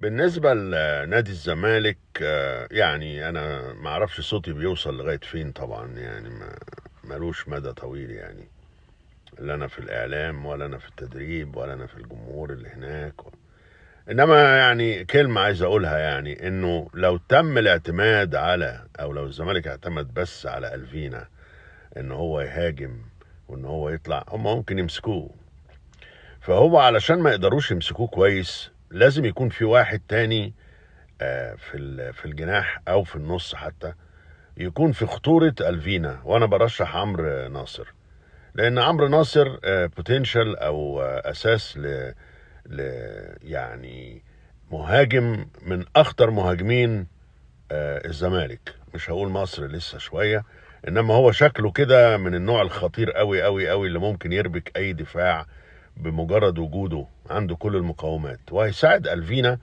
بالنسبة لنادي الزمالك يعني أنا ما أعرفش صوتي بيوصل لغاية فين طبعا، يعني ملوش مدى طويل يعني. لا أنا في الإعلام ولا أنا في التدريب ولا أنا في الجمهور اللي هناك إنما يعني كلمة عايز أقولها، يعني إنه لو تم الاعتماد على، أو لو الزمالك اعتمد بس على ألفينا إن هو يهاجم وإن هو يطلع، هم ممكن يمسكوه. فهو علشان ما يقدروش يمسكوه كويس لازم يكون في واحد تاني في الجناح او في النص حتى، يكون في خطورة الفينا. وانا برشح عمرو ناصر، لان عمرو ناصر بوتنشال او اساس ل يعني مهاجم من اخطر مهاجمين الزمالك. مش هقول مصر لسه شوية، انما هو شكله كده من النوع الخطير قوي قوي قوي اللي ممكن يربك اي دفاع بمجرد وجوده. عنده كل المقومات وهيساعد الفينا